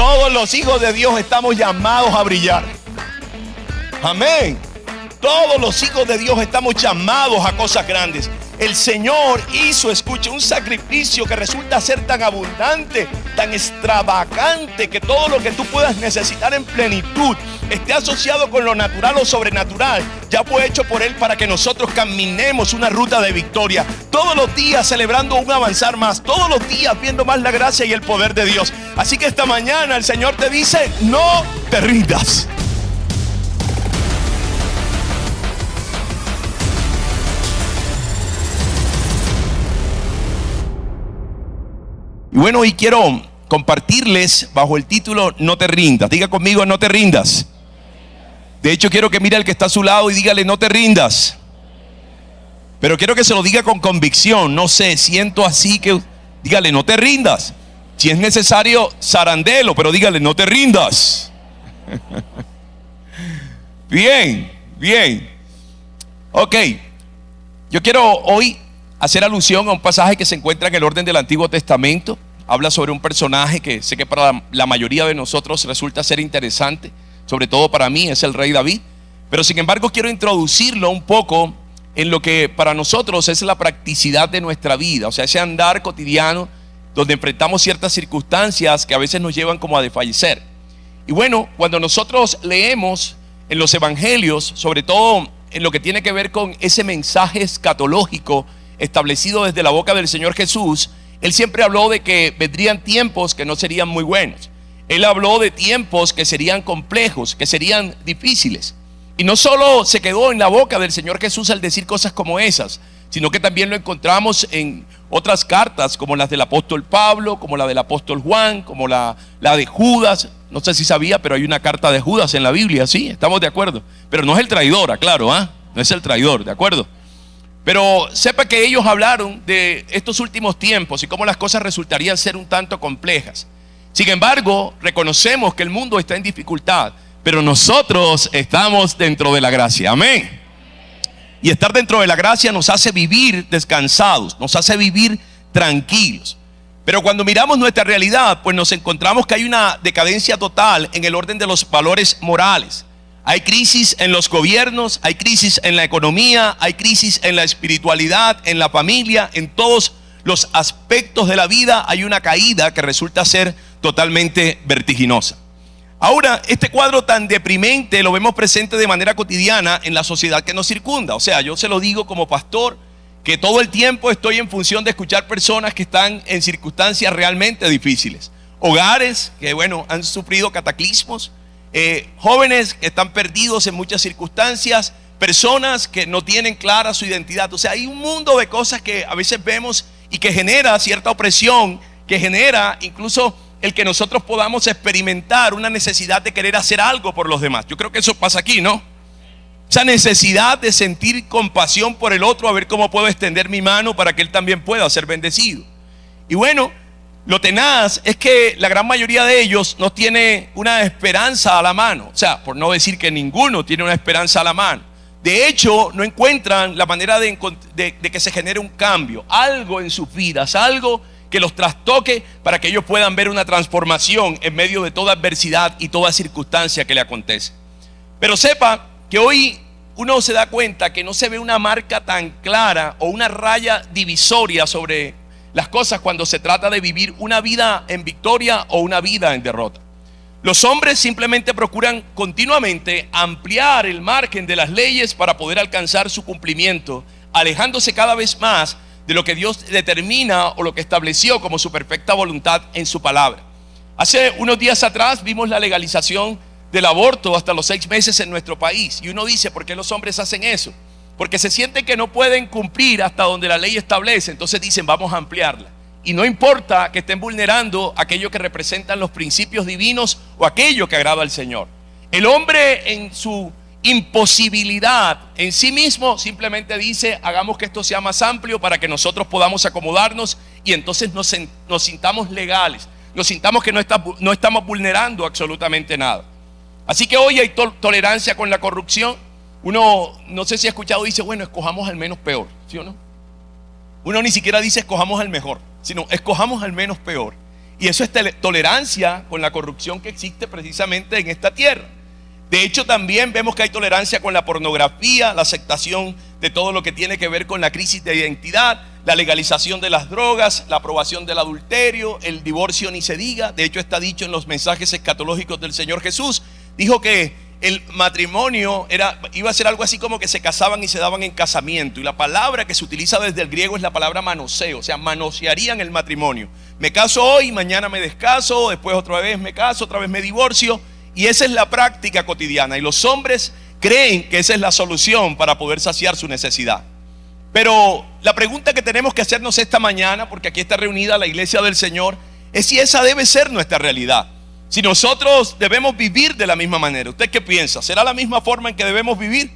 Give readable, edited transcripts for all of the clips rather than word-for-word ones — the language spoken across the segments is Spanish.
Todos los hijos de Dios estamos llamados a brillar. Amén. Todos los hijos de Dios estamos llamados a cosas grandes. El Señor hizo, escucha, un sacrificio que resulta ser tan abundante, tan extravagante, que todo lo que tú puedas necesitar en plenitud esté asociado con lo natural o sobrenatural. Ya fue hecho por Él para que nosotros caminemos una ruta de victoria. Todos los días celebrando un avanzar más. Todos los días viendo más la gracia y el poder de Dios. Así que esta mañana el Señor te dice: no te rindas. Y bueno, hoy quiero compartirles bajo el título No te rindas. Diga conmigo: no te rindas. De hecho, quiero que mire al que está a su lado y dígale: no te rindas. Pero quiero que se lo diga con convicción. No sé, siento así que dígale: no te rindas. Si es necesario, zarandelo, pero dígale: no te rindas. Bien, bien. Ok, yo quiero hoy hacer alusión a un pasaje que se encuentra en el orden del Antiguo Testamento. Habla sobre un personaje que sé que para la mayoría de nosotros resulta ser interesante, sobre todo para mí, es el rey David. Pero sin embargo quiero introducirlo un poco en lo que para nosotros es la practicidad de nuestra vida. O sea, ese andar cotidiano donde enfrentamos ciertas circunstancias que a veces nos llevan como a desfallecer. Y bueno, cuando nosotros leemos en los evangelios, sobre todo en lo que tiene que ver con ese mensaje escatológico establecido desde la boca del Señor Jesús, Él siempre habló de que vendrían tiempos que no serían muy buenos. Él habló de tiempos que serían complejos, que serían difíciles. Y no solo se quedó en la boca del Señor Jesús al decir cosas como esas, sino que también lo encontramos en otras cartas, como las del apóstol Pablo, como la del apóstol Juan, como la de Judas. No sé si sabía, pero hay una carta de Judas en la Biblia, sí, estamos de acuerdo. Pero no es el traidor, aclaro, no es el traidor, ¿de acuerdo? Pero sepa que ellos hablaron de estos últimos tiempos y cómo las cosas resultarían ser un tanto complejas. Sin embargo, reconocemos que el mundo está en dificultad, pero nosotros estamos dentro de la gracia. Amén. Y estar dentro de la gracia nos hace vivir descansados, nos hace vivir tranquilos. Pero cuando miramos nuestra realidad, pues nos encontramos que hay una decadencia total en el orden de los valores morales. Hay crisis en los gobiernos, hay crisis en la economía, hay crisis en la espiritualidad, en la familia, en todos los aspectos de la vida hay una caída que resulta ser totalmente vertiginosa. Ahora, este cuadro tan deprimente lo vemos presente de manera cotidiana en la sociedad que nos circunda. O sea, yo se lo digo como pastor, que todo el tiempo estoy en función de escuchar personas que están en circunstancias realmente difíciles. Hogares que, bueno, han sufrido cataclismos. Jóvenes que están perdidos en muchas circunstancias, personas que no tienen clara su identidad. O sea, hay un mundo de cosas que a veces vemos y que genera cierta opresión, que genera incluso el que nosotros podamos experimentar una necesidad de querer hacer algo por los demás. Yo creo que eso pasa aquí, ¿no? Esa necesidad de sentir compasión por el otro, a ver cómo puedo extender mi mano para que él también pueda ser bendecido. Y bueno, lo tenaz es que la gran mayoría de ellos no tiene una esperanza a la mano. O sea, por no decir que ninguno tiene una esperanza a la mano. De hecho, no encuentran la manera de que se genere un cambio, algo en sus vidas, algo que los trastoque para que ellos puedan ver una transformación en medio de toda adversidad y toda circunstancia que le acontece. Pero sepa que hoy uno se da cuenta que no se ve una marca tan clara o una raya divisoria sobre las cosas cuando se trata de vivir una vida en victoria o una vida en derrota. Los hombres simplemente procuran continuamente ampliar el margen de las leyes para poder alcanzar su cumplimiento, alejándose cada vez más de lo que Dios determina o lo que estableció como su perfecta voluntad en su palabra. Hace unos días atrás vimos la legalización del aborto hasta los 6 meses en nuestro país. Y uno dice: ¿por qué los hombres hacen eso? Porque se sienten que no pueden cumplir hasta donde la ley establece. Entonces dicen: vamos a ampliarla. Y no importa que estén vulnerando aquello que representan los principios divinos o aquello que agrada al Señor. El hombre, en su imposibilidad en sí mismo, simplemente dice: hagamos que esto sea más amplio para que nosotros podamos acomodarnos y entonces nos sintamos legales, nos sintamos que no estamos vulnerando absolutamente nada. Así que hoy hay tolerancia con la corrupción. Uno, no sé si ha escuchado, dice: bueno, escojamos al menos peor, ¿sí o no? Uno ni siquiera dice escojamos al mejor, sino escojamos al menos peor. Y eso es tolerancia con la corrupción que existe precisamente en esta tierra. De hecho, también vemos que hay tolerancia con la pornografía, la aceptación de todo lo que tiene que ver con la crisis de identidad, la legalización de las drogas, la aprobación del adulterio, el divorcio ni se diga. De hecho, está dicho en los mensajes escatológicos del Señor Jesús. Dijo que el matrimonio iba a ser algo así como que se casaban y se daban en casamiento. Y la palabra que se utiliza desde el griego es la palabra manoseo, o sea, manosearían el matrimonio. Me caso hoy, mañana me descaso, después otra vez me caso, otra vez me divorcio. Y esa es la práctica cotidiana. Y los hombres creen que esa es la solución para poder saciar su necesidad. Pero la pregunta que tenemos que hacernos esta mañana, porque aquí está reunida la iglesia del Señor, es si esa debe ser nuestra realidad. Si nosotros debemos vivir de la misma manera. ¿Usted qué piensa? ¿Será la misma forma en que debemos vivir?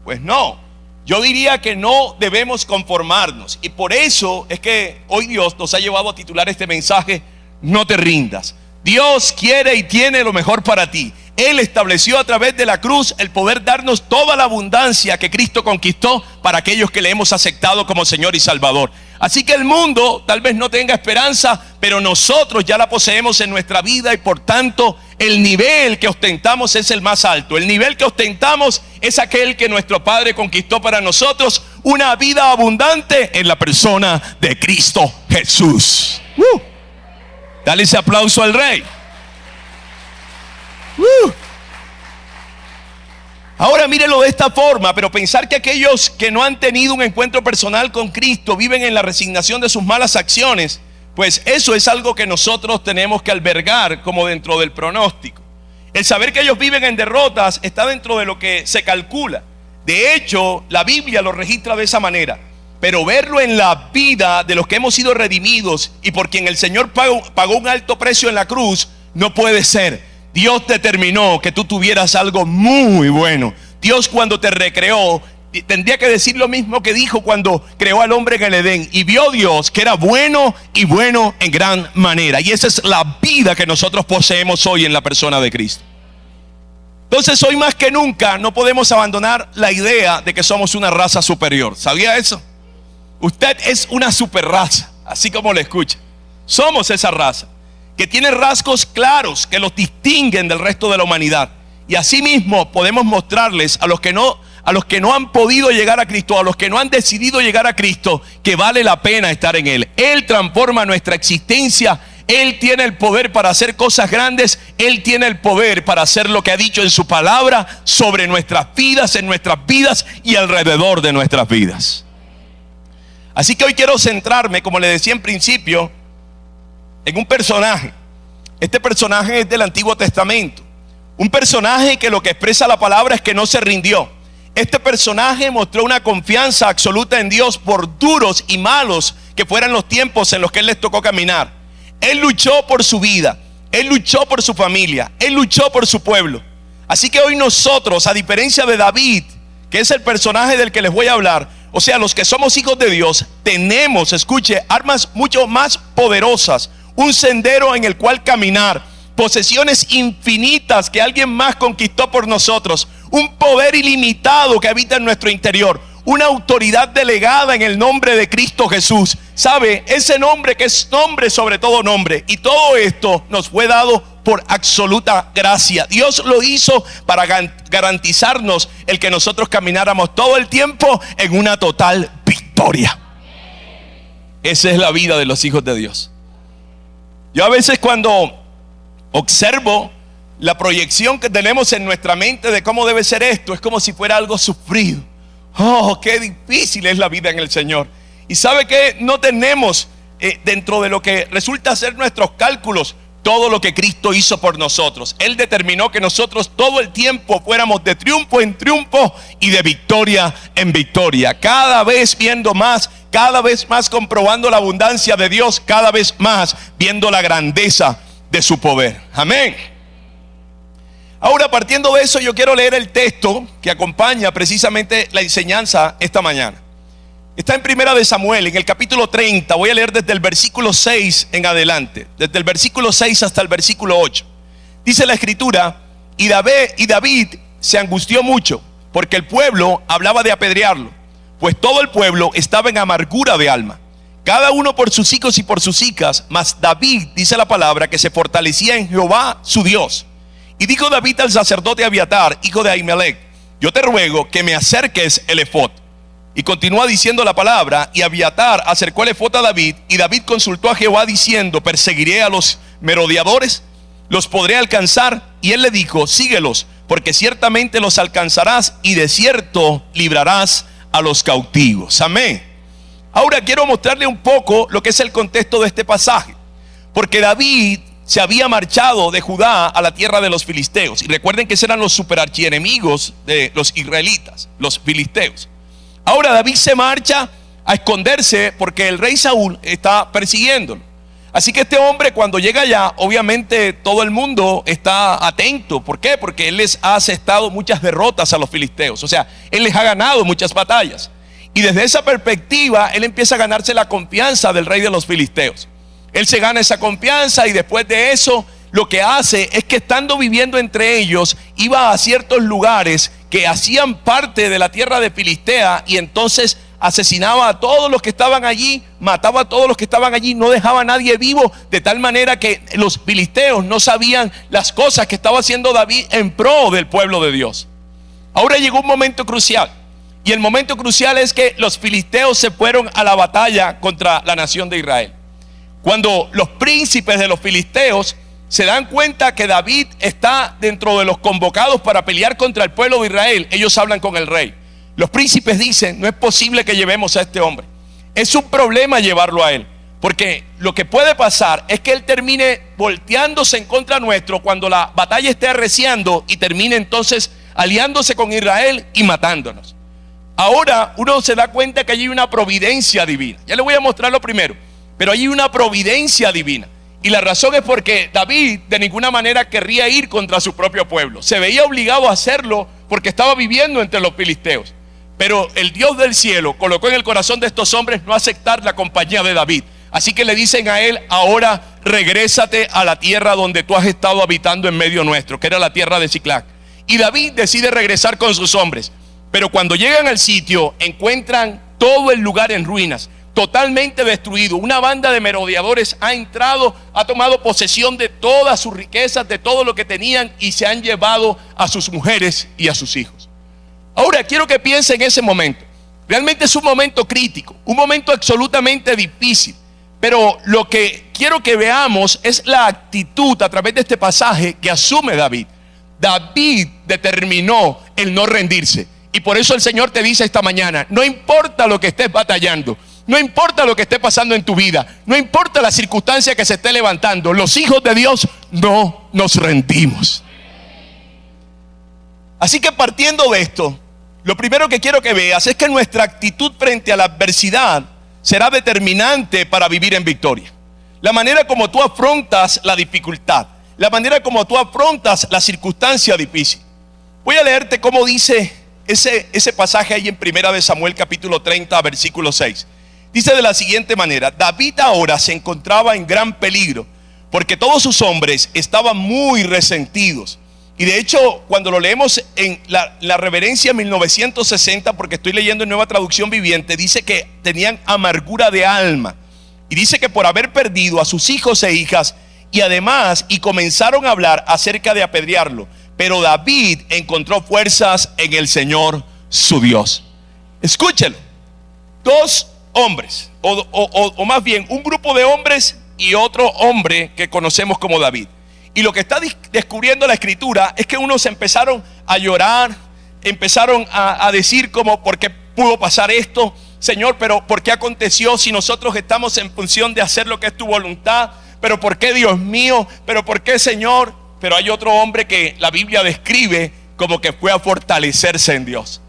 Pues no. Yo diría que no debemos conformarnos. Y por eso es que hoy Dios nos ha llevado a titular este mensaje: no te rindas. Dios quiere y tiene lo mejor para ti. Él estableció a través de la cruz el poder darnos toda la abundancia que Cristo conquistó para aquellos que le hemos aceptado como Señor y Salvador. Así que el mundo tal vez no tenga esperanza, pero nosotros ya la poseemos en nuestra vida y por tanto el nivel que ostentamos es el más alto. El nivel que ostentamos es aquel que nuestro Padre conquistó para nosotros, una vida abundante en la persona de Cristo Jesús. Dale ese aplauso al Rey. Ahora mírelo de esta forma, pero pensar que aquellos que no han tenido un encuentro personal con Cristo viven en la resignación de sus malas acciones, pues eso es algo que nosotros tenemos que albergar como dentro del pronóstico. El saber que ellos viven en derrotas está dentro de lo que se calcula. De hecho, la Biblia lo registra de esa manera. Pero verlo en la vida de los que hemos sido redimidos y por quien el Señor pagó un alto precio en la cruz, no puede ser. Dios determinó que tú tuvieras algo muy bueno. Dios, cuando te recreó, tendría que decir lo mismo que dijo cuando creó al hombre en el Edén. Y vio Dios que era bueno y bueno en gran manera. Y esa es la vida que nosotros poseemos hoy en la persona de Cristo. Entonces, hoy más que nunca no podemos abandonar la idea de que somos una raza superior. ¿Sabía eso? Usted es una super raza, así como lo escucha. Somos esa raza que tiene rasgos claros que los distinguen del resto de la humanidad. Y asimismo podemos mostrarles a los que no han podido llegar a Cristo, a los que no han decidido llegar a Cristo, que vale la pena estar en Él. Él transforma nuestra existencia. Él tiene el poder para hacer cosas grandes. Él tiene el poder para hacer lo que ha dicho en su palabra sobre nuestras vidas, en nuestras vidas y alrededor de nuestras vidas. Así que hoy quiero centrarme, como le decía en principio, en un personaje. Este personaje es del Antiguo Testamento. Un personaje que lo que expresa la palabra es que no se rindió. Este personaje mostró una confianza absoluta en Dios por duros y malos que fueran los tiempos en los que Él les tocó caminar. Él luchó por su vida, Él luchó por su familia, Él luchó por su pueblo. Así que hoy nosotros, a diferencia de David, que es el personaje del que les voy a hablar, o sea, los que somos hijos de Dios, tenemos, escuche, armas mucho más poderosas, un sendero en el cual caminar, posesiones infinitas que alguien más conquistó por nosotros, un poder ilimitado que habita en nuestro interior, una autoridad delegada en el nombre de Cristo Jesús. ¿Sabe? Ese nombre que es nombre sobre todo nombre. Y todo esto nos fue dado por absoluta gracia. Dios lo hizo para garantizarnos el que nosotros camináramos todo el tiempo en una total victoria. Esa es la vida de los hijos de Dios. Yo a veces cuando observo la proyección que tenemos en nuestra mente de cómo debe ser esto, es como si fuera algo sufrido. Oh, qué difícil es la vida en el Señor. Y sabe que no tenemos dentro de lo que resulta ser nuestros cálculos todo lo que Cristo hizo por nosotros. Él determinó que nosotros todo el tiempo fuéramos de triunfo en triunfo y de victoria en victoria. Cada vez viendo más, cada vez más comprobando la abundancia de Dios, cada vez más viendo la grandeza de su poder. Amén. Ahora, partiendo de eso, yo quiero leer el texto que acompaña precisamente la enseñanza esta mañana. Está en Primera de Samuel, en el capítulo 30. Voy a leer desde el versículo 6 en adelante, desde el versículo 6 hasta el versículo 8. Dice la escritura: y David se angustió mucho, porque el pueblo hablaba de apedrearlo, pues todo el pueblo estaba en amargura de alma. cada uno por sus hijos y por sus hijas, mas David, dice la palabra, que se fortalecía en Jehová su Dios. Y dijo David al sacerdote Abiatar, hijo de Ahimelech: yo te ruego que me acerques el efod. Y continúa diciendo la palabra: y Abiatar acercó el efod a David, y David consultó a Jehová diciendo: ¿perseguiré a los merodeadores? ¿Los podré alcanzar? Y él le dijo: síguelos, porque ciertamente los alcanzarás, y de cierto librarás a los cautivos. Amén. Ahora quiero mostrarle un poco lo que es el contexto de este pasaje, porque David se había marchado de Judá a la tierra de los filisteos. Y recuerden que eran los superarchienemigos de los israelitas, los filisteos. Ahora David se marcha a esconderse porque el rey Saúl está persiguiéndolo. Así que este hombre, cuando llega allá, obviamente todo el mundo está atento. ¿Por qué? Porque él les ha asestado muchas derrotas a los filisteos. O sea, él les ha ganado muchas batallas. Y desde esa perspectiva, él empieza a ganarse la confianza del rey de los filisteos. Él se gana esa confianza, y después de eso, lo que hace es que, estando viviendo entre ellos, iba a ciertos lugares que hacían parte de la tierra de Filistea, y entonces asesinaba a todos los que estaban allí, mataba a todos los que estaban allí, no dejaba a nadie vivo, de tal manera que los filisteos no sabían las cosas que estaba haciendo David en pro del pueblo de Dios. Ahora llegó un momento crucial, y el momento crucial es que los filisteos se fueron a la batalla contra la nación de Israel. Cuando los príncipes de los filisteos se dan cuenta que David está dentro de los convocados para pelear contra el pueblo de Israel, ellos hablan con el rey. Los príncipes dicen: no es posible que llevemos a este hombre, es un problema llevarlo a él, porque lo que puede pasar es que él termine volteándose en contra nuestro cuando la batalla esté arreciando, y termine entonces aliándose con Israel y matándonos. Ahora uno se da cuenta que hay una providencia divina. Ya le voy a mostrar lo primero, pero hay una providencia divina. Y la razón es porque David de ninguna manera querría ir contra su propio pueblo. Se veía obligado a hacerlo porque estaba viviendo entre los filisteos. Pero el Dios del cielo colocó en el corazón de estos hombres no aceptar la compañía de David. Así que le dicen a él: ahora regrésate a la tierra donde tú has estado habitando en medio nuestro, que era la tierra de Siclag. Y David decide regresar con sus hombres. Pero cuando llegan al sitio, encuentran todo el lugar en ruinas, totalmente destruido. Una banda de merodeadores ha entrado, ha tomado posesión de todas sus riquezas, de todo lo que tenían, y se han llevado a sus mujeres y a sus hijos. Ahora quiero que piensen en ese momento. Realmente es un momento crítico, un momento absolutamente difícil. Pero lo que quiero que veamos es la actitud a través de este pasaje que asume David. David determinó el no rendirse. Y por eso el Señor te dice esta mañana: no importa lo que estés batallando, no importa lo que esté pasando en tu vida, no importa la circunstancia que se esté levantando, los hijos de Dios no nos rendimos. Así que, partiendo de esto, lo primero que quiero que veas es que nuestra actitud frente a la adversidad será determinante para vivir en victoria. La manera como tú afrontas la dificultad, la manera como tú afrontas la circunstancia difícil. Voy a leerte cómo dice ese pasaje ahí en 1 de Samuel capítulo 30 versículo 6. Dice de la siguiente manera: David ahora se encontraba en gran peligro, porque todos sus hombres estaban muy resentidos. Y de hecho, cuando lo leemos en la reverencia 1960, porque estoy leyendo en Nueva Traducción Viviente, dice que tenían amargura de alma. Y dice que por haber perdido a sus hijos e hijas, y comenzaron a hablar acerca de apedrearlo. Pero David encontró fuerzas en el Señor su Dios. Escúchelo. Dos hombres, o más bien un grupo de hombres y otro hombre que conocemos como David. Y lo que está descubriendo la escritura es que unos empezaron a llorar, empezaron a decir como: ¿por qué pudo pasar esto? Señor, pero ¿por qué aconteció si nosotros estamos en función de hacer lo que es tu voluntad? Pero ¿por qué, Dios mío? Pero ¿por qué, Señor? Pero hay otro hombre que la Biblia describe como que fue a fortalecerse en Dios.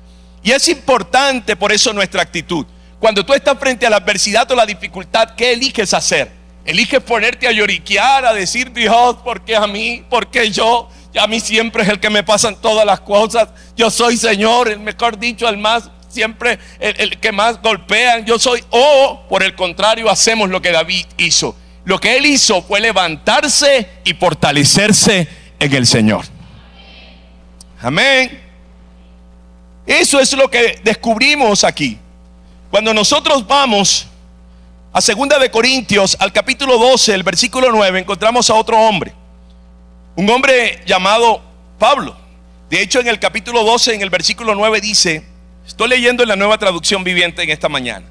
Y es importante por eso nuestra actitud. Cuando tú estás frente a la adversidad o la dificultad, ¿qué eliges hacer? ¿Eliges ponerte a lloriquear, a decir: Dios, ¿por qué a mí? ¿Por qué yo? A mí siempre es el que me pasan todas las cosas. Yo soy, Señor, el mejor dicho, el más, siempre el que más golpean. Yo soy. O por el contrario, hacemos lo que David hizo. Lo que él hizo fue levantarse y fortalecerse en el Señor. Amén. Eso es lo que descubrimos aquí. Cuando nosotros vamos a 2 Corintios, al capítulo 12, el versículo 9, encontramos a otro hombre. Un hombre llamado Pablo. De hecho, en el capítulo 12, en el versículo 9 dice, estoy leyendo en la Nueva Traducción Viviente en esta mañana.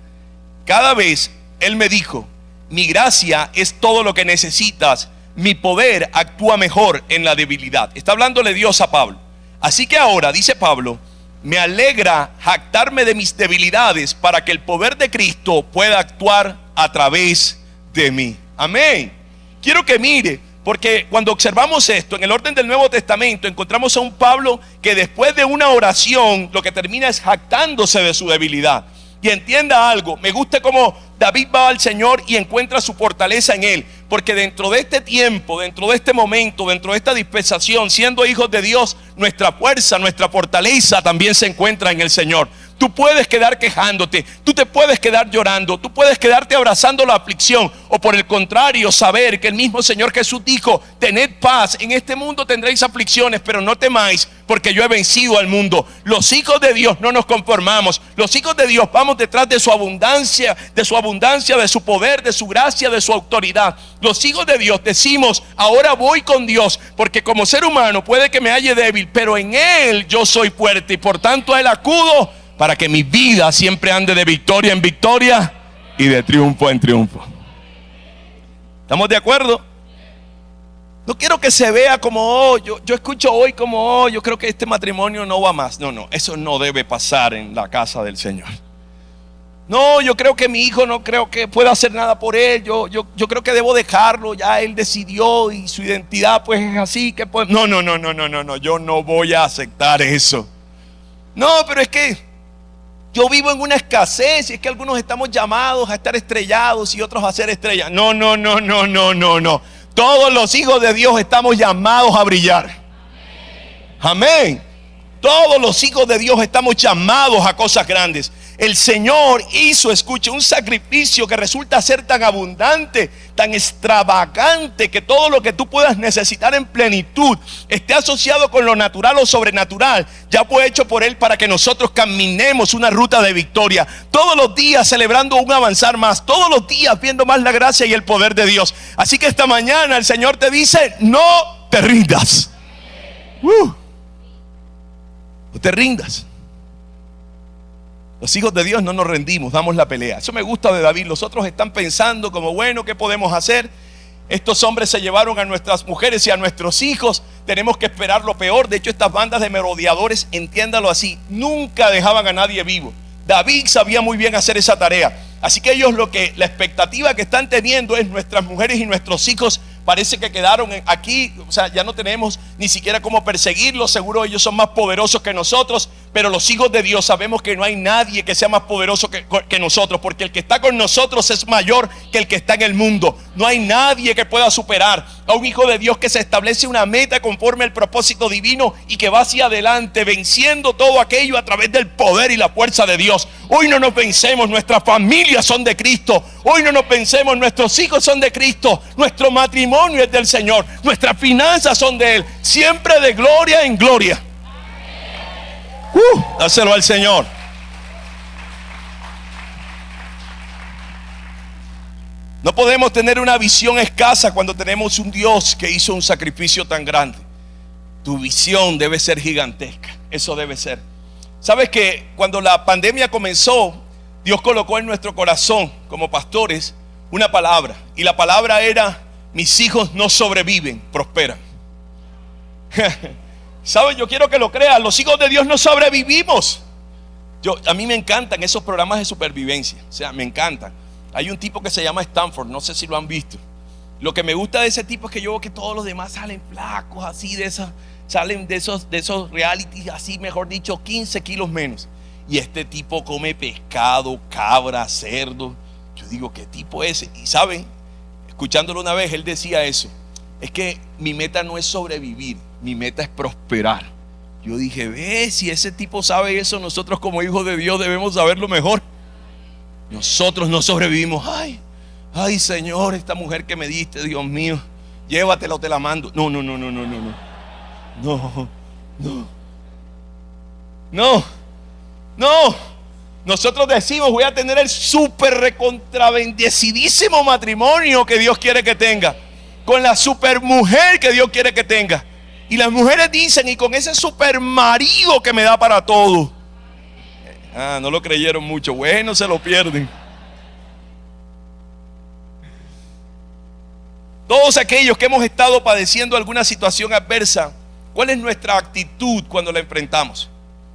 Cada vez él me dijo, mi gracia es todo lo que necesitas, mi poder actúa mejor en la debilidad. Está hablándole Dios a Pablo. Así que ahora, dice Pablo, me alegra jactarme de mis debilidades para que el poder de Cristo pueda actuar a través de mí. Amén. Quiero que mire, porque cuando observamos esto en el orden del Nuevo Testamento, encontramos a un Pablo que después de una oración lo que termina es jactándose de su debilidad. Y entienda algo, me gusta cómo David va al Señor y encuentra su fortaleza en Él. Porque dentro de este tiempo, dentro de este momento, dentro de esta dispensación, siendo hijos de Dios, nuestra fuerza, nuestra fortaleza también se encuentra en el Señor. Tú puedes quedar quejándote, tú te puedes quedar llorando, tú puedes quedarte abrazando la aflicción, o por el contrario, saber que el mismo Señor Jesús dijo, tened paz, en este mundo tendréis aflicciones, pero no temáis, porque yo he vencido al mundo. Los hijos de Dios no nos conformamos, los hijos de Dios vamos detrás de su abundancia, de su poder, de su gracia, de su autoridad. Los hijos de Dios decimos, ahora voy con Dios, porque como ser humano puede que me halle débil, pero en Él yo soy fuerte, y por tanto a Él acudo, para que mi vida siempre ande de victoria en victoria y de triunfo en triunfo. ¿Estamos de acuerdo? No quiero que se vea como, yo escucho hoy como, yo creo que este matrimonio no va más. No, eso no debe pasar en la casa del Señor. No, yo creo que mi hijo no creo que pueda hacer nada por él. Yo creo que debo dejarlo, ya él decidió y su identidad pues es así. Que pues, no, yo no voy a aceptar eso. No, pero es que yo vivo en una escasez y es que algunos estamos llamados a estar estrellados y otros a ser estrellas. No. Todos los hijos de Dios estamos llamados a brillar. Amén. Todos los hijos de Dios estamos llamados a cosas grandes. El Señor hizo, escuche, un sacrificio que resulta ser tan abundante, tan extravagante, que todo lo que tú puedas necesitar en plenitud esté asociado con lo natural o sobrenatural. Ya fue hecho por Él para que nosotros caminemos una ruta de victoria. Todos los días celebrando un avanzar más. Todos los días viendo más la gracia y el poder de Dios. Así que esta mañana el Señor te dice, no te rindas. No te rindas. Los hijos de Dios no nos rendimos, damos la pelea. Eso me gusta de David. Los otros están pensando como, bueno, ¿qué podemos hacer? Estos hombres se llevaron a nuestras mujeres y a nuestros hijos. Tenemos que esperar lo peor. De hecho, estas bandas de merodeadores, entiéndalo así, nunca dejaban a nadie vivo. David sabía muy bien hacer esa tarea. Así que ellos la expectativa que están teniendo es nuestras mujeres y nuestros hijos parece que quedaron aquí, o sea, ya no tenemos ni siquiera cómo perseguirlos. Seguro ellos son más poderosos que nosotros, pero los hijos de Dios sabemos que no hay nadie que sea más poderoso que nosotros, porque el que está con nosotros es mayor que el que está en el mundo. No hay nadie que pueda superar a un hijo de Dios que se establece una meta conforme al propósito divino y que va hacia adelante, venciendo todo aquello a través del poder y la fuerza de Dios. Hoy no nos vencemos, nuestras familias son de Cristo. Hoy no nos vencemos, nuestros hijos son de Cristo. Nuestro matrimonio es del Señor. Nuestras finanzas son de Él. Siempre de gloria en gloria. Dáselo al Señor. No podemos tener una visión escasa cuando tenemos un Dios que hizo un sacrificio tan grande. Tu visión debe ser gigantesca. Eso debe ser. Sabes que cuando la pandemia comenzó, Dios colocó en nuestro corazón como pastores una palabra. Y la palabra era: mis hijos no sobreviven, prosperan. ¿Sabes? Yo quiero que lo creas. Los hijos de Dios no sobrevivimos. A mí me encantan esos programas de supervivencia. O sea, me encantan. Hay un tipo que se llama Stanford, no sé si lo han visto. Lo que me gusta de ese tipo es que yo veo que todos los demás salen flacos, así salen de esos realities, así mejor dicho, 15 kilos menos. Y este tipo come pescado, cabra, cerdo. Yo digo, ¿qué tipo es ese? Y saben, escuchándolo una vez, él decía eso: es que mi meta no es sobrevivir, mi meta es prosperar. Yo dije, ve, si ese tipo sabe eso, nosotros como hijos de Dios debemos saberlo mejor. Nosotros no sobrevivimos. Ay Señor, esta mujer que me diste, Dios mío, llévatela o te la mando. No. Nosotros decimos, voy a tener el súper recontrabendecidísimo matrimonio que Dios quiere que tenga, con la super mujer que Dios quiere que tenga. Y las mujeres dicen, y con ese super marido que me da para todo. No lo creyeron mucho. Bueno, se lo pierden. Todos aquellos que hemos estado padeciendo alguna situación adversa, ¿cuál es nuestra actitud cuando la enfrentamos?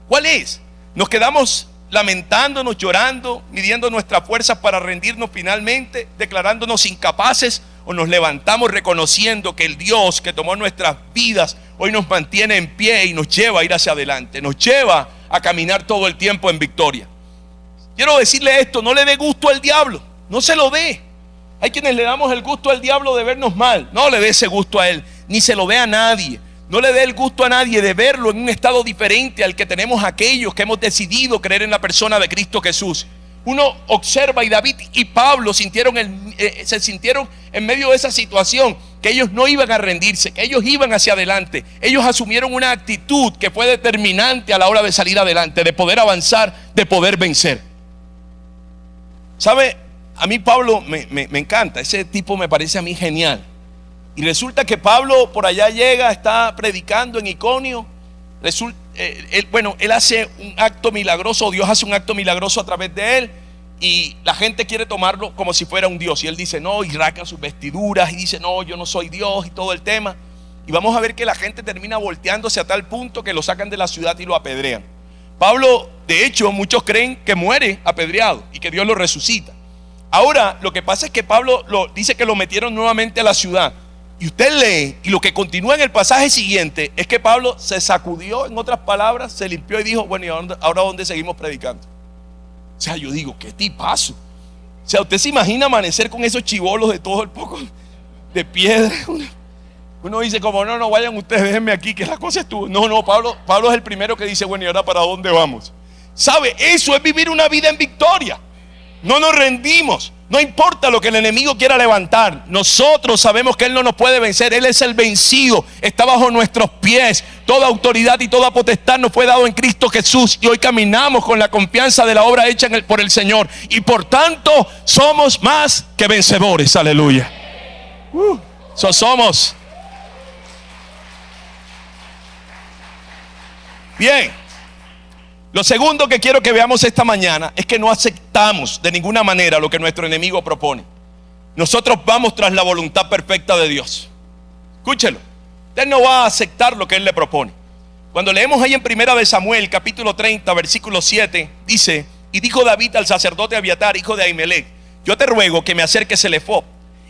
¿Cuál es? ¿Nos quedamos lamentándonos, llorando, midiendo nuestras fuerzas para rendirnos finalmente, declarándonos incapaces, o nos levantamos reconociendo que el Dios que tomó nuestras vidas hoy nos mantiene en pie y nos lleva a ir hacia adelante, nos lleva a caminar todo el tiempo en victoria? Quiero decirle esto: no le dé gusto al diablo, no se lo dé. Hay quienes le damos el gusto al diablo de vernos mal. No le dé ese gusto a él, ni se lo dé a nadie. No le dé el gusto a nadie de verlo en un estado diferente al que tenemos aquellos que hemos decidido creer en la persona de Cristo Jesús. Uno observa, y David y Pablo se sintieron en medio de esa situación, que ellos no iban a rendirse, que ellos iban hacia adelante. Ellos asumieron una actitud que fue determinante a la hora de salir adelante, de poder avanzar, de poder vencer. ¿Sabe? A mí Pablo me encanta, ese tipo me parece a mí genial. Y resulta que Pablo por allá llega, está predicando en Iconio. Él hace un acto milagroso, Dios hace un acto milagroso a través de él, y la gente quiere tomarlo como si fuera un Dios. Y él dice no, y rasga sus vestiduras y dice no, yo no soy Dios, y todo el tema. Y vamos a ver que la gente termina volteándose a tal punto que lo sacan de la ciudad y lo apedrean. Pablo, de hecho, muchos creen que muere apedreado y que Dios lo resucita. Ahora, lo que pasa es que Pablo dice que lo metieron nuevamente a la ciudad. Y usted lee, y lo que continúa en el pasaje siguiente es que Pablo se sacudió, en otras palabras, se limpió y dijo, bueno, ¿y ahora dónde seguimos predicando? O sea, yo digo, qué tipazo. O sea, usted se imagina amanecer con esos chibolos de todo el poco de piedra. Uno dice como, no, vayan ustedes, déjenme aquí, que la cosa estuvo. No, Pablo es el primero que dice, bueno, ¿y ahora para dónde vamos? ¿Sabe? Eso es vivir una vida en victoria. No nos rendimos. No importa lo que el enemigo quiera levantar, nosotros sabemos que él no nos puede vencer. Él es el vencido, está bajo nuestros pies. Toda autoridad y toda potestad nos fue dado en Cristo Jesús, y hoy caminamos con la confianza de la obra hecha por el Señor, y por tanto somos más que vencedores. Aleluya. Eso somos. Bien. Lo segundo que quiero que veamos esta mañana es que no aceptamos de ninguna manera lo que nuestro enemigo propone. Nosotros vamos tras la voluntad perfecta de Dios. Escúchelo. Usted no va a aceptar lo que él le propone. Cuando leemos ahí en 1 de Samuel, capítulo 30, versículo 7, dice: y dijo David al sacerdote Abiatar, hijo de Ahimelech, yo te ruego que me acerques el efod.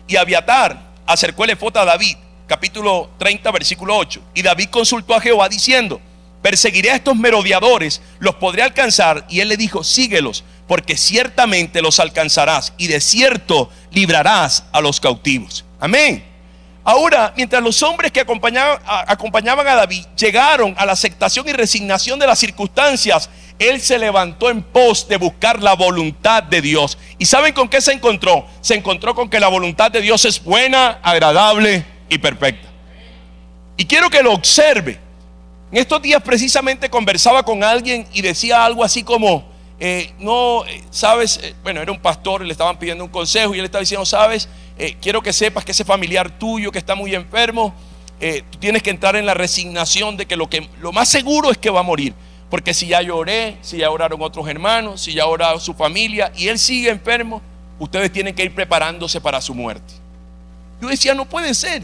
Y Abiatar acercó el efod a David, capítulo 30, versículo 8. Y David consultó a Jehová diciendo: perseguiré a estos merodeadores, los podré alcanzar. Y él le dijo: síguelos, porque ciertamente los alcanzarás, y de cierto librarás a los cautivos. Amén. Ahora, mientras los hombres que acompañaban a David llegaron a la aceptación y resignación de las circunstancias, él se levantó en pos de buscar la voluntad de Dios. ¿Y saben con qué se encontró? Se encontró con que la voluntad de Dios es buena, agradable y perfecta. Y quiero que lo observe. En estos días precisamente conversaba con alguien y decía algo así como, bueno, era un pastor, le estaban pidiendo un consejo y él estaba diciendo, sabes, quiero que sepas que ese familiar tuyo que está muy enfermo, tú tienes que entrar en la resignación de que lo más seguro es que va a morir. Porque si ya lloré, si ya oraron otros hermanos, si ya oró su familia y él sigue enfermo, ustedes tienen que ir preparándose para su muerte. Yo decía, no puede ser.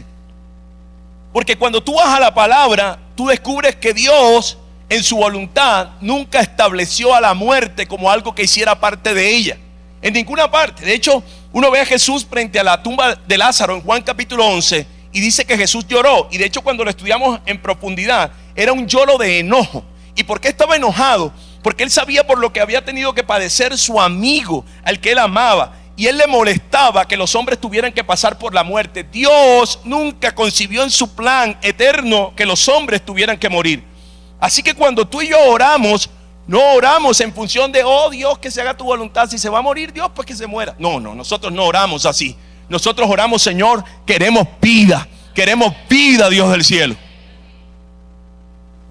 Porque cuando tú vas a la palabra, tú descubres que Dios en su voluntad nunca estableció a la muerte como algo que hiciera parte de ella. En ninguna parte. De hecho, uno ve a Jesús frente a la tumba de Lázaro en Juan capítulo 11 y dice que Jesús lloró. Y de hecho, cuando lo estudiamos en profundidad, era un lloro de enojo. ¿Y por qué estaba enojado? Porque él sabía por lo que había tenido que padecer su amigo, al que él amaba. Y él le molestaba que los hombres tuvieran que pasar por la muerte. Dios nunca concibió en su plan eterno que los hombres tuvieran que morir. Así que cuando tú y yo oramos, no oramos en función de, oh Dios, que se haga tu voluntad. Si se va a morir Dios, pues que se muera. No, nosotros no oramos así. Nosotros oramos, Señor, queremos vida, Dios del cielo.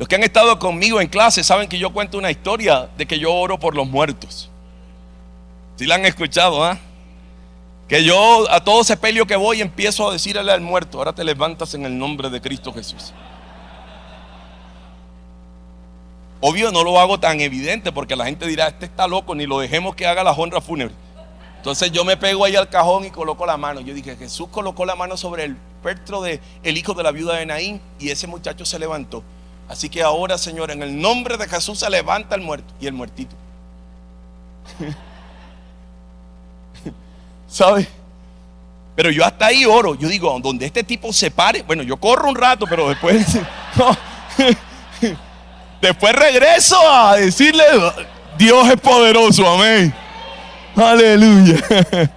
Los que han estado conmigo en clase saben que yo cuento una historia de que yo oro por los muertos. ¿Sí la han escuchado? Que yo a todo sepelio que voy empiezo a decirle al muerto: ahora te levantas en el nombre de Cristo Jesús. Obvio no lo hago tan evidente porque la gente dirá: este está loco, ni lo dejemos que haga la honra fúnebre. Entonces yo me pego ahí al cajón y coloco la mano. Yo dije: Jesús colocó la mano sobre el pétro del hijo de la viuda de Naín y ese muchacho se levantó. Así que ahora, Señor, en el nombre de Jesús se levanta el muerto. Y el muertito, ¿sabe? Pero yo hasta ahí oro. Yo digo: donde este tipo se pare, bueno, yo corro un rato, pero después no, después regreso a decirle: Dios es poderoso, amén, aleluya.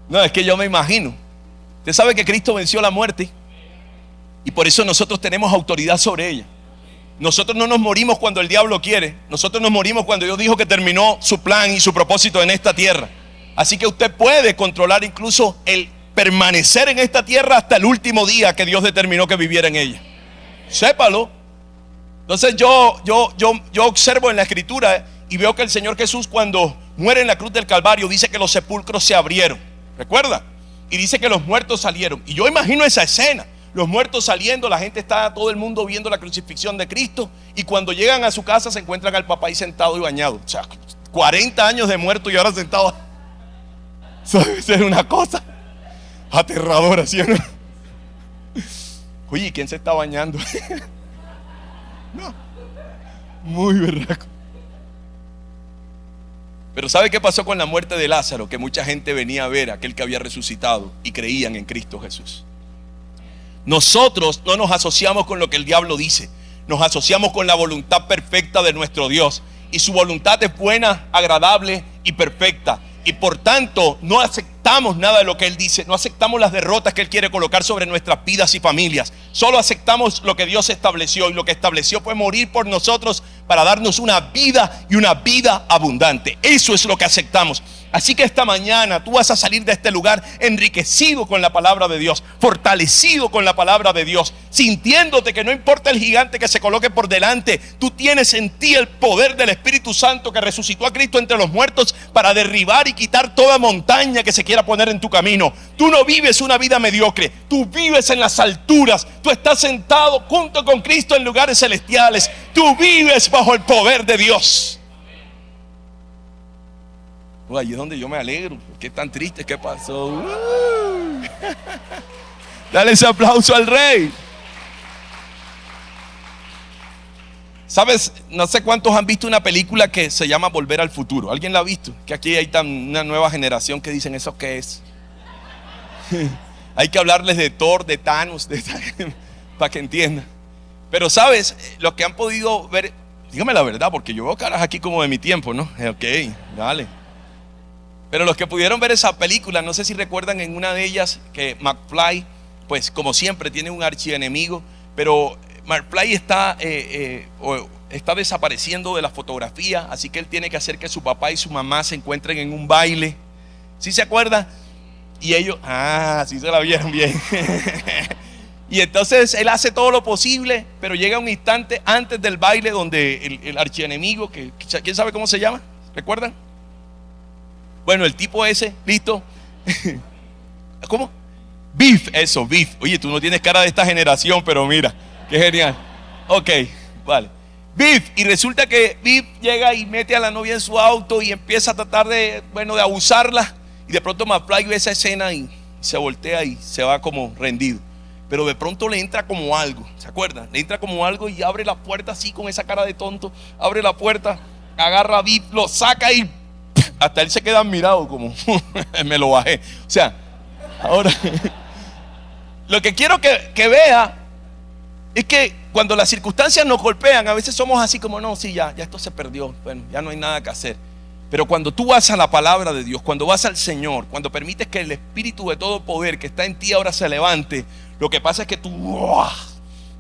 No, es que yo me imagino. Usted sabe que Cristo venció la muerte y por eso nosotros tenemos autoridad sobre ella. Nosotros no nos morimos cuando el diablo quiere. Nosotros nos morimos cuando Dios dijo que terminó su plan y su propósito en esta tierra. Así que usted puede controlar incluso el permanecer en esta tierra hasta el último día que Dios determinó que viviera en ella. Sépalo. Entonces yo observo en la escritura y veo que el Señor Jesús, cuando muere en la cruz del Calvario, dice que los sepulcros se abrieron. ¿Recuerda? Y dice que los muertos salieron. Y yo imagino esa escena. Los muertos saliendo, la gente está, todo el mundo viendo la crucifixión de Cristo. Y cuando llegan a su casa se encuentran al papá ahí sentado y bañado. O sea, 40 años de muerto y ahora sentado. Eso debe ser una cosa aterradora, ¿sí o no? Oye, ¿quién se está bañando? No, muy berraco. Pero ¿sabe qué pasó con la muerte de Lázaro? Que mucha gente venía a ver a aquel que había resucitado y creían en Cristo Jesús. Nosotros no nos asociamos con lo que el diablo dice. Nos asociamos con la voluntad perfecta de nuestro Dios. Y su voluntad es buena, agradable y perfecta. Y por tanto no aceptamos nada de lo que Él dice. No aceptamos las derrotas que Él quiere colocar sobre nuestras vidas y familias. Solo aceptamos lo que Dios estableció. Y lo que estableció fue morir por nosotros para darnos una vida y una vida abundante. Eso es lo que aceptamos. Así que esta mañana tú vas a salir de este lugar enriquecido con la palabra de Dios, fortalecido con la palabra de Dios, sintiéndote que no importa el gigante que se coloque por delante, tú tienes en ti el poder del Espíritu Santo que resucitó a Cristo entre los muertos para derribar y quitar toda montaña que se quiera poner en tu camino. Tú no vives una vida mediocre, tú vives en las alturas, tú estás sentado junto con Cristo en lugares celestiales, tú vives bajo el poder de Dios. Ahí es donde yo me alegro. ¿Qué tan triste? ¿Qué pasó? Dale ese aplauso al Rey. ¿Sabes? No sé cuántos han visto una película que se llama Volver al Futuro. ¿Alguien la ha visto? Que aquí hay una nueva generación que dicen: ¿eso qué es? Hay que hablarles de Thor, de Thanos, para que entiendan. Pero ¿sabes? Los que han podido ver, dígame la verdad, porque yo veo caras aquí como de mi tiempo, ¿no? Ok, dale. Pero los que pudieron ver esa película, no sé si recuerdan en una de ellas que McFly, pues como siempre tiene un archienemigo, pero McFly está desapareciendo de la fotografía, así que él tiene que hacer que su papá y su mamá se encuentren en un baile. ¿Sí se acuerdan? Y ellos, sí se la vieron bien. Y entonces él hace todo lo posible, pero llega un instante antes del baile donde el archienemigo, que ¿quién sabe cómo se llama? ¿Recuerdan? Bueno, el tipo ese, listo. ¿Cómo? Biff, eso, Biff. Oye, tú no tienes cara de esta generación, pero mira, qué genial. Ok, vale. Biff, y resulta que Biff llega y mete a la novia en su auto y empieza a tratar de abusarla. Y de pronto McFly ve esa escena y se voltea y se va como rendido. Pero de pronto le entra como algo, ¿se acuerdan? Le entra como algo y abre la puerta así con esa cara de tonto. Abre la puerta, agarra a Biff, lo saca y hasta él se queda admirado como me lo bajé. O sea, ahora lo que quiero que vea es que cuando las circunstancias nos golpean, a veces somos así como: no, sí, ya esto se perdió, bueno, ya no hay nada que hacer. Pero cuando tú vas a la palabra de Dios, cuando vas al Señor, cuando permites que el Espíritu de todo poder que está en ti ahora se levante, lo que pasa es que tú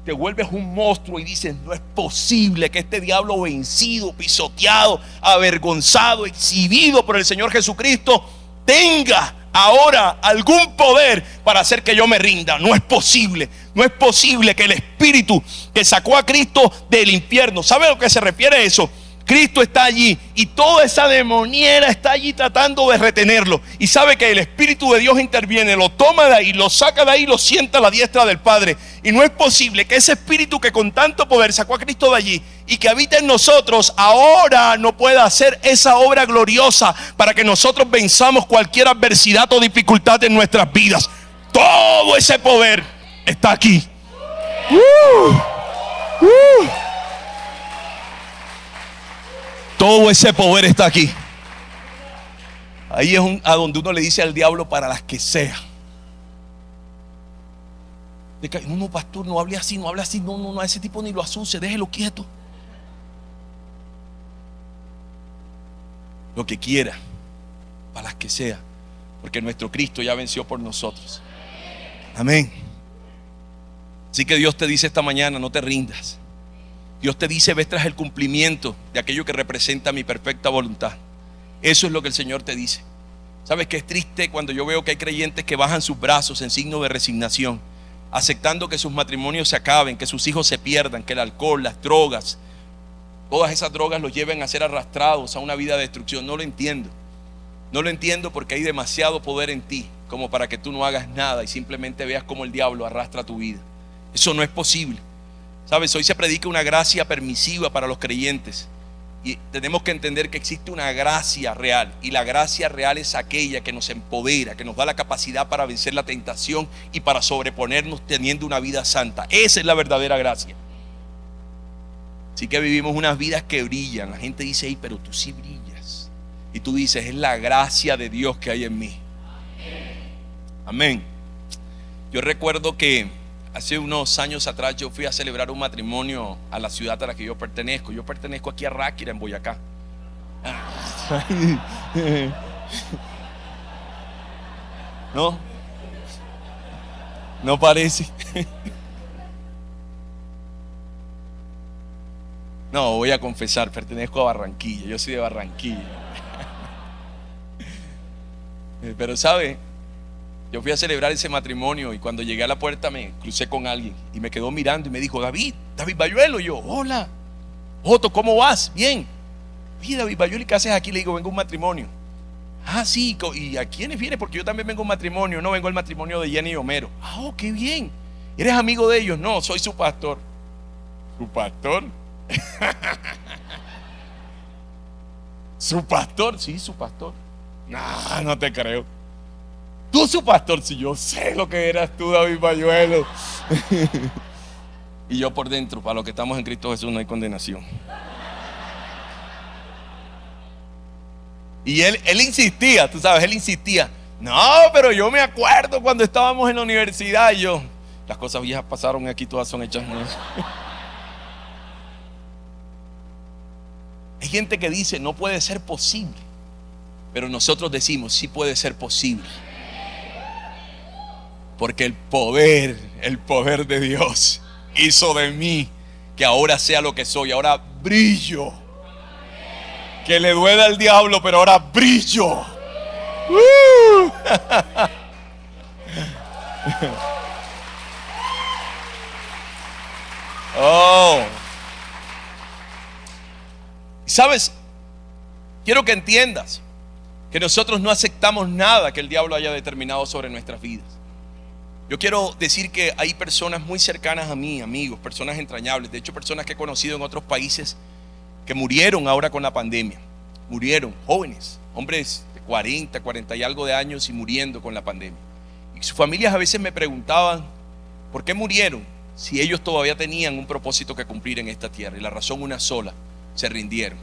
te vuelves un monstruo y dices: no es posible que este diablo vencido, pisoteado, avergonzado, exhibido por el Señor Jesucristo tenga ahora algún poder para hacer que yo me rinda. No es posible. No es posible que el Espíritu que sacó a Cristo del infierno, ¿sabe a lo que se refiere eso? Cristo está allí y toda esa demoniera está allí tratando de retenerlo. Y sabe que el Espíritu de Dios interviene, lo toma de ahí, lo saca de ahí, lo sienta a la diestra del Padre. Y no es posible que ese Espíritu que con tanto poder sacó a Cristo de allí y que habita en nosotros, ahora no pueda hacer esa obra gloriosa para que nosotros venzamos cualquier adversidad o dificultad en nuestras vidas. Todo ese poder está aquí. Todo ese poder está aquí. Ahí es a donde uno le dice al diablo para las que sea. No, pastor, no hable así, no hable así. No, a ese tipo ni lo asuste, déjelo quieto. Lo que quiera, para las que sea, porque nuestro Cristo ya venció por nosotros. Amén. Así que Dios te dice esta mañana, no te rindas. Dios te dice, ves tras el cumplimiento de aquello que representa mi perfecta voluntad. Eso es lo que el Señor te dice. ¿Sabes qué es triste cuando yo veo que hay creyentes que bajan sus brazos en signo de resignación, aceptando que sus matrimonios se acaben, que sus hijos se pierdan, que el alcohol, las drogas, todas esas drogas los lleven a ser arrastrados a una vida de destrucción? No lo entiendo. No lo entiendo porque hay demasiado poder en ti como para que tú no hagas nada y simplemente veas cómo el diablo arrastra tu vida. Eso no es posible. ¿Sabes? Hoy se predica una gracia permisiva para los creyentes y tenemos que entender que existe una gracia real, y la gracia real es aquella que nos empodera, que nos da la capacidad para vencer la tentación y para sobreponernos teniendo una vida santa. Esa es la verdadera gracia. Así que vivimos unas vidas que brillan. La gente dice, hey, pero tú sí brillas. Y tú dices, es la gracia de Dios que hay en mí. Amén. Yo recuerdo que hace unos años atrás yo fui a celebrar un matrimonio a la ciudad a la que yo pertenezco. Yo pertenezco aquí a Ráquira, en Boyacá. No parece. No, voy a confesar, pertenezco a Barranquilla. Yo soy de Barranquilla. Pero ¿sabe? Yo fui a celebrar ese matrimonio y cuando llegué a la puerta me crucé con alguien y me quedó mirando y me dijo, David Bayuelo. Y yo, hola, Otto, ¿cómo vas? Bien. Oye, David Bayuelo, ¿y qué haces aquí? Le digo, vengo a un matrimonio. Ah, sí, ¿y a quiénes vienes? Porque yo también vengo a un matrimonio. No, vengo al matrimonio de Jenny y Homero. Ah, oh, qué bien. ¿Eres amigo de ellos? No, soy su pastor. ¿Su pastor? ¿Su pastor? Sí, su pastor. No te creo. Tú su pastor, si yo sé lo que eras tú, David Bayuelo. Y yo por dentro, para los que estamos en Cristo Jesús no hay condenación. Y él insistía, tú sabes, él insistía. No, pero yo me acuerdo cuando estábamos en la universidad. Y yo, las cosas viejas pasaron aquí, todas son hechas nuevas. Hay gente que dice, no puede ser posible. Pero nosotros decimos, sí puede ser posible. Porque el poder de Dios hizo de mí que ahora sea lo que soy. Ahora brillo. Que le duele al diablo, pero ahora brillo. Oh. ¿Sabes? Quiero que entiendas que nosotros no aceptamos nada que el diablo haya determinado sobre nuestras vidas. Yo quiero decir que hay personas muy cercanas a mí, amigos, personas entrañables, de hecho personas que he conocido en otros países que murieron ahora con la pandemia. Murieron jóvenes, hombres de 40 y algo de años y muriendo con la pandemia. Y sus familias a veces me preguntaban, ¿por qué murieron? Si ellos todavía tenían un propósito que cumplir en esta tierra. Y la razón una sola, se rindieron.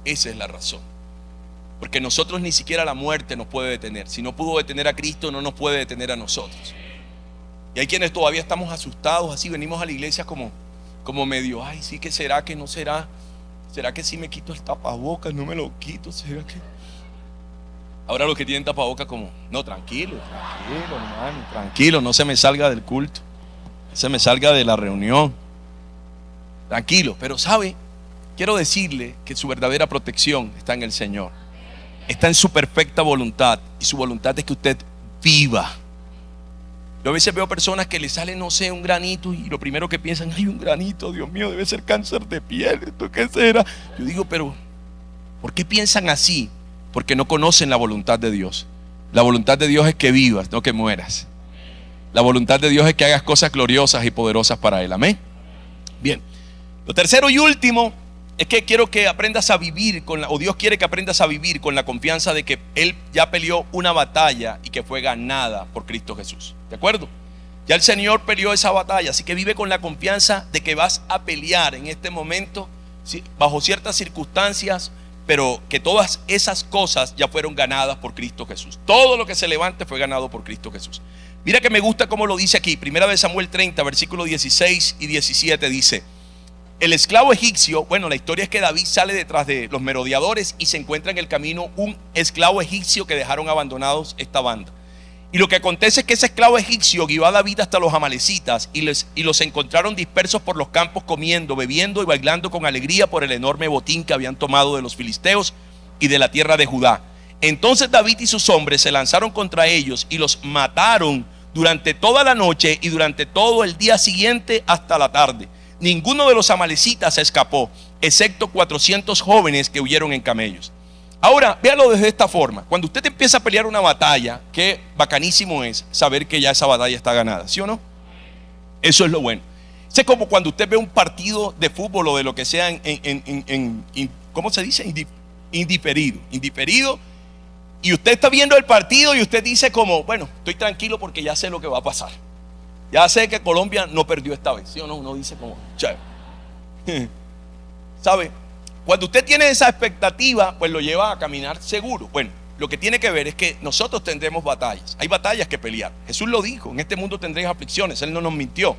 Esa es la razón. Porque nosotros ni siquiera la muerte nos puede detener. Si no pudo detener a Cristo, no nos puede detener a nosotros. Y hay quienes todavía estamos asustados, así venimos a la iglesia como medio, ay, sí, que será, que no será. ¿Será que si me quito el tapabocas? No me lo quito, ¿será que? Ahora los que tienen tapabocas como, no, tranquilo, hermano, tranquilo, no se me salga del culto, no se me salga de la reunión. Tranquilo, pero ¿sabe? Quiero decirle que su verdadera protección está en el Señor. Está en su perfecta voluntad. Y su voluntad es que usted viva. Yo a veces veo personas que les sale, no sé, un granito y lo primero que piensan, hay un granito, Dios mío, debe ser cáncer de piel, ¿esto qué será? Yo digo, pero ¿por qué piensan así? Porque no conocen la voluntad de Dios. La voluntad de Dios es que vivas, no que mueras. La voluntad de Dios es que hagas cosas gloriosas y poderosas para Él. Amén. Bien. Lo tercero y último es que quiero que aprendas a vivir o Dios quiere que aprendas a vivir con la confianza de que Él ya peleó una batalla y que fue ganada por Cristo Jesús. ¿De acuerdo? Ya el Señor peleó esa batalla, así que vive con la confianza de que vas a pelear en este momento, ¿sí?, bajo ciertas circunstancias, pero que todas esas cosas ya fueron ganadas por Cristo Jesús. Todo lo que se levante fue ganado por Cristo Jesús. Mira que me gusta cómo lo dice aquí. Primera de Samuel 30, versículos 16 y 17 dice: el esclavo egipcio, bueno, la historia es que David sale detrás de los merodeadores y se encuentra en el camino un esclavo egipcio que dejaron abandonados esta banda. Y lo que acontece es que ese esclavo egipcio guió a David hasta los amalecitas y los encontraron dispersos por los campos comiendo, bebiendo y bailando con alegría por el enorme botín que habían tomado de los filisteos y de la tierra de Judá. Entonces David y sus hombres se lanzaron contra ellos y los mataron durante toda la noche y durante todo el día siguiente hasta la tarde. Ninguno de los amalecitas escapó, excepto 400 jóvenes que huyeron en camellos. Ahora, véalo desde esta forma. Cuando usted empieza a pelear una batalla, qué bacanísimo es saber que ya esa batalla está ganada, ¿sí o no? Eso es lo bueno. Es como cuando usted ve un partido de fútbol o de lo que sea ¿cómo se dice? Indiferido. Y usted está viendo el partido y usted dice como, bueno, estoy tranquilo porque ya sé lo que va a pasar. Ya sé que Colombia no perdió esta vez, ¿sí o no? Uno dice como, chévere. ¿Sabe? Cuando usted tiene esa expectativa, pues lo lleva a caminar seguro. Bueno, lo que tiene que ver es que nosotros tendremos batallas. Hay batallas que pelear. Jesús lo dijo, en este mundo tendréis aflicciones. Él no nos mintió.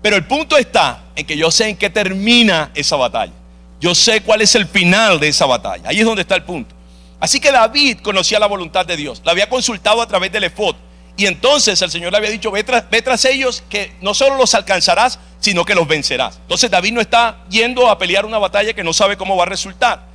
Pero el punto está en que yo sé en qué termina esa batalla. Yo sé cuál es el final de esa batalla. Ahí es donde está el punto. Así que David conocía la voluntad de Dios. La había consultado a través del efod. Y entonces el Señor le había dicho, ve tras ellos, que no solo los alcanzarás, sino que los vencerás. Entonces David no está yendo a pelear una batalla que no sabe cómo va a resultar.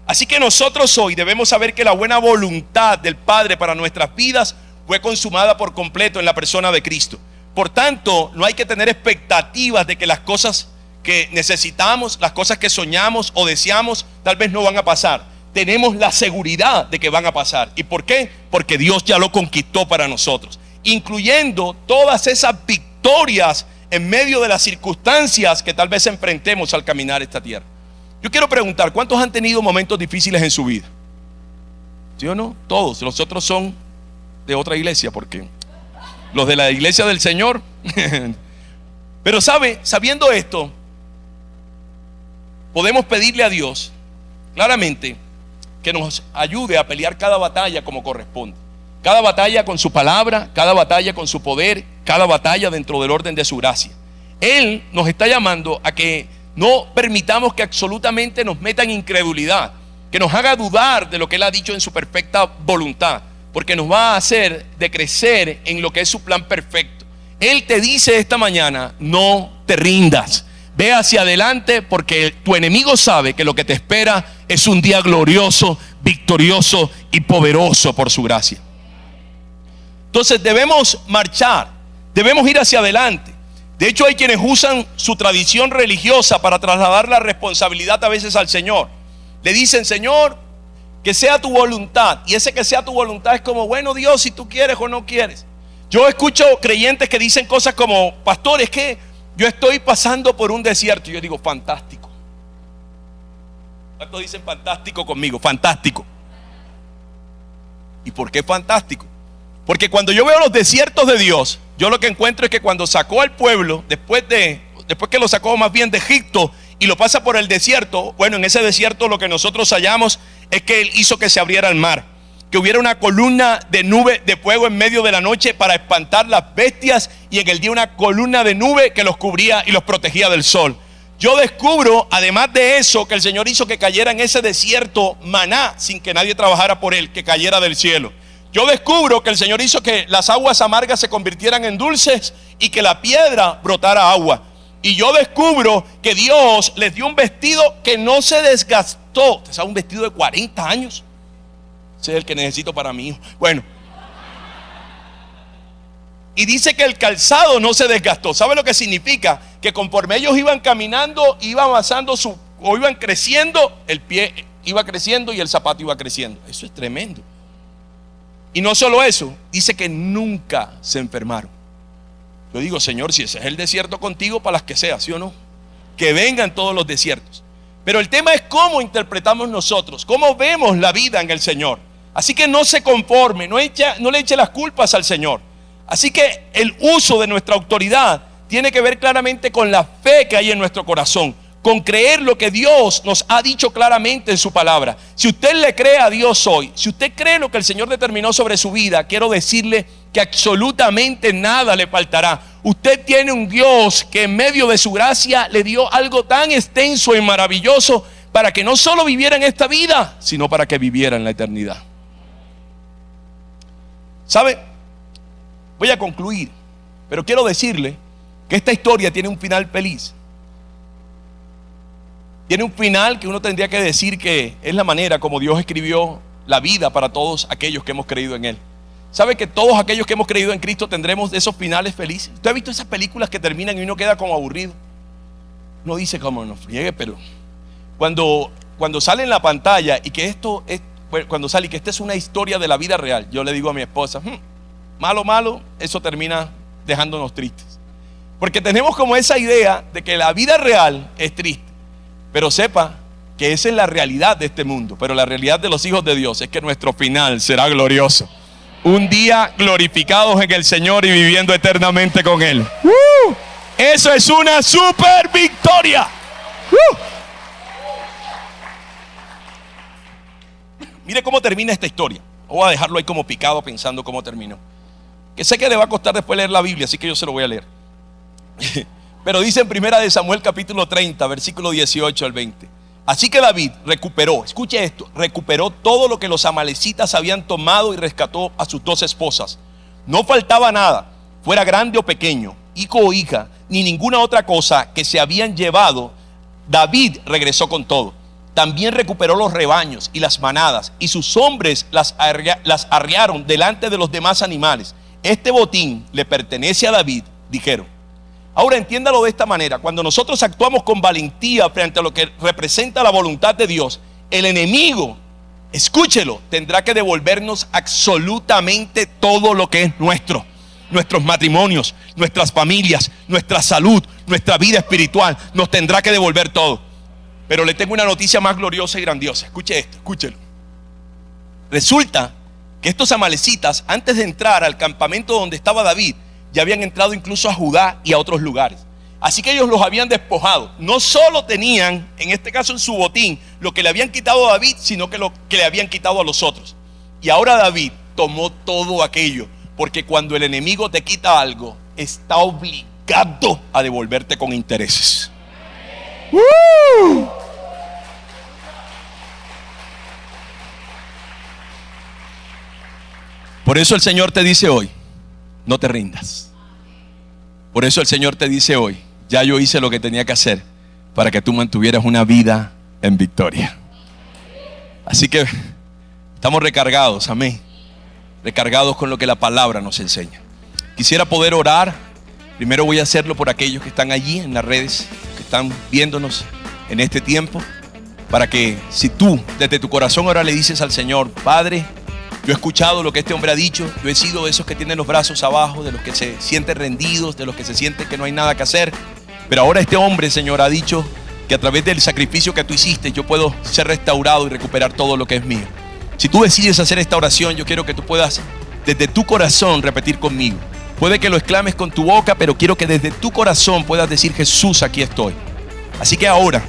Así que nosotros hoy debemos saber que la buena voluntad del Padre para nuestras vidas fue consumada por completo en la persona de Cristo. Por tanto, no hay que tener expectativas de que las cosas que necesitamos, las cosas que soñamos o deseamos, tal vez no van a pasar. Tenemos la seguridad de que van a pasar. ¿Y por qué? Porque Dios ya lo conquistó para nosotros, incluyendo todas esas victorias en medio de las circunstancias que tal vez enfrentemos al caminar esta tierra. Yo quiero preguntar, ¿cuántos han tenido momentos difíciles en su vida? ¿Sí o no? Todos. Los otros son de otra iglesia, porque los de la iglesia del Señor. Pero sabiendo esto, podemos pedirle a Dios claramente que nos ayude a pelear cada batalla como corresponde. Cada batalla con su palabra, cada batalla con su poder, cada batalla dentro del orden de su gracia. Él nos está llamando a que no permitamos que absolutamente nos metan incredulidad, que nos haga dudar de lo que Él ha dicho en su perfecta voluntad, porque nos va a hacer de crecer en lo que es su plan perfecto. Él te dice esta mañana, no te rindas. Ve hacia adelante porque tu enemigo sabe que lo que te espera es un día glorioso, victorioso y poderoso por su gracia. Entonces debemos marchar, debemos ir hacia adelante. De hecho, hay quienes usan su tradición religiosa para trasladar la responsabilidad a veces al Señor. Le dicen, Señor, que sea tu voluntad. Y ese que sea tu voluntad es como, bueno, Dios, si tú quieres o no quieres. Yo escucho creyentes que dicen cosas como, pastor, es que yo estoy pasando por un desierto. Y yo digo, fantástico. ¿Cuántos dicen fantástico conmigo? Fantástico. ¿Y por qué fantástico? Porque cuando yo veo los desiertos de Dios, yo lo que encuentro es que cuando sacó al pueblo, después que lo sacó más bien de Egipto y lo pasa por el desierto, bueno, en ese desierto lo que nosotros hallamos es que Él hizo que se abriera el mar, que hubiera una columna de nube de fuego en medio de la noche para espantar las bestias, y en el día una columna de nube que los cubría y los protegía del sol. Yo descubro, además de eso, que el Señor hizo que cayera en ese desierto maná sin que nadie trabajara por él, que cayera del cielo. Yo descubro que el Señor hizo que las aguas amargas se convirtieran en dulces y que la piedra brotara agua. Y yo descubro que Dios les dio un vestido que no se desgastó. ¿Usted sabe un vestido de 40 años? Ese es el que necesito para mi hijo. Bueno, Y dice que el calzado no se desgastó. ¿Sabe lo que significa? Que conforme ellos iban caminando, iban avanzando o iban creciendo, el pie iba creciendo y el zapato iba creciendo. Eso es tremendo. Y no solo eso, dice que nunca se enfermaron. Yo digo, Señor, si ese es el desierto contigo, para las que sea, ¿sí o no? Que vengan todos los desiertos. Pero el tema es cómo interpretamos nosotros, cómo vemos la vida en el Señor. Así que no se conforme, no le eche las culpas al Señor. Así que el uso de nuestra autoridad tiene que ver claramente con la fe que hay en nuestro corazón, con creer lo que Dios nos ha dicho claramente en su palabra. Si usted le cree a Dios hoy, si usted cree lo que el Señor determinó sobre su vida, quiero decirle que absolutamente nada le faltará. Usted tiene un Dios que en medio de su gracia le dio algo tan extenso y maravilloso para que no solo viviera en esta vida, sino para que viviera en la eternidad. ¿Sabe? Voy a concluir, pero quiero decirle que esta historia tiene un final feliz. Tiene un final que uno tendría que decir que es la manera como Dios escribió la vida para todos aquellos que hemos creído en Él. ¿Sabe que todos aquellos que hemos creído en Cristo tendremos esos finales felices? ¿Usted ha visto esas películas que terminan y uno queda como aburrido? Uno dice como no friegue, pero cuando sale en la pantalla y que esto es, cuando sale y que esta es una historia de la vida real, yo le digo a mi esposa, malo, eso termina dejándonos tristes. Porque tenemos como esa idea de que la vida real es triste. Pero sepa que esa es la realidad de este mundo. Pero la realidad de los hijos de Dios es que nuestro final será glorioso. Un día glorificados en el Señor y viviendo eternamente con Él. Eso es una super victoria. Mire cómo termina esta historia. Voy a dejarlo ahí como picado pensando cómo terminó. Que sé que le va a costar después leer la Biblia, así que yo se lo voy a leer. Pero dice en 1 Samuel capítulo 30, versículo 18 al 20. Así que David recuperó, escuche esto, recuperó todo lo que los amalecitas habían tomado y rescató a sus 2 esposas. No faltaba nada, fuera grande o pequeño, hijo o hija, ni ninguna otra cosa que se habían llevado. David regresó con todo. También recuperó los rebaños y las manadas, y sus hombres las arriaron delante de los demás animales. Este botín le pertenece a David, dijeron. Ahora entiéndalo de esta manera: cuando nosotros actuamos con valentía frente a lo que representa la voluntad de Dios, el enemigo, escúchelo, tendrá que devolvernos absolutamente todo lo que es nuestro. Nuestros matrimonios, nuestras familias, nuestra salud, nuestra vida espiritual, nos tendrá que devolver todo. Pero le tengo una noticia más gloriosa y grandiosa. Escuche esto, escúchelo. Resulta que estos amalecitas, antes de entrar al campamento donde estaba David, ya habían entrado incluso a Judá y a otros lugares. Así que ellos los habían despojado. No solo tenían, en este caso en su botín, lo que le habían quitado a David, sino que lo que le habían quitado a los otros. Y ahora David tomó todo aquello, porque cuando el enemigo te quita algo, está obligado a devolverte con intereses. Por eso el Señor te dice hoy: no te rindas. Por eso el Señor te dice hoy: ya yo hice lo que tenía que hacer para que tú mantuvieras una vida en victoria. Así que estamos recargados, amén. Recargados con lo que la palabra nos enseña. Quisiera poder orar. Primero voy a hacerlo por aquellos que están allí en las redes, que están viéndonos en este tiempo, para que si tú desde tu corazón ahora le dices al Señor: Padre, yo he escuchado lo que este hombre ha dicho. Yo he sido de esos que tienen los brazos abajo, de los que se sienten rendidos, de los que se sienten que no hay nada que hacer. Pero ahora este hombre, Señor, ha dicho que a través del sacrificio que tú hiciste, yo puedo ser restaurado y recuperar todo lo que es mío. Si tú decides hacer esta oración, yo quiero que tú puedas desde tu corazón repetir conmigo. Puede que lo exclames con tu boca, pero quiero que desde tu corazón puedas decir: Jesús, aquí estoy. Así que ahora,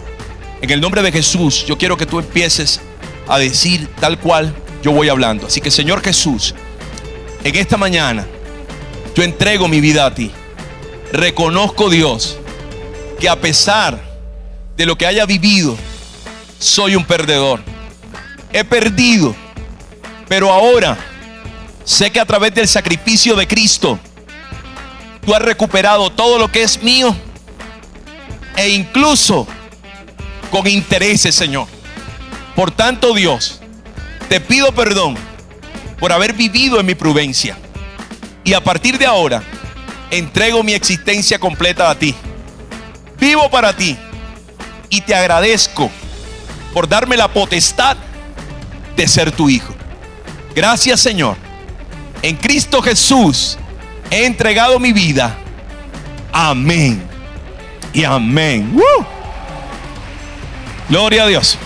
en el nombre de Jesús, yo quiero que tú empieces a decir tal cual yo voy hablando. Así que, Señor Jesús, en esta mañana yo entrego mi vida a ti. Reconozco, Dios, que a pesar de lo que haya vivido, soy un perdedor. He perdido, pero ahora sé que a través del sacrificio de Cristo tú has recuperado todo lo que es mío, e incluso con intereses, Señor. Por tanto, Dios, te pido perdón por haber vivido en mi prudencia. Y a partir de ahora, entrego mi existencia completa a ti. Vivo para ti. Y te agradezco por darme la potestad de ser tu hijo. Gracias, Señor. En Cristo Jesús he entregado mi vida. Amén y amén. Gloria a Dios.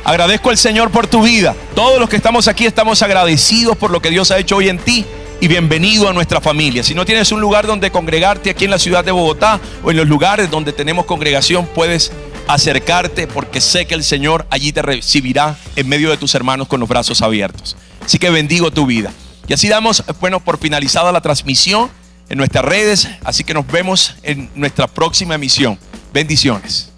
Agradezco al Señor por tu vida. Todos los que estamos aquí estamos agradecidos por lo que Dios ha hecho hoy en ti. Y bienvenido a nuestra familia. Si no tienes un lugar donde congregarte aquí en la ciudad de Bogotá o en los lugares donde tenemos congregación, puedes acercarte, porque sé que el Señor allí te recibirá en medio de tus hermanos con los brazos abiertos. Así que bendigo tu vida. Y así damos, por finalizada la transmisión en nuestras redes. Así que nos vemos en nuestra próxima emisión. Bendiciones.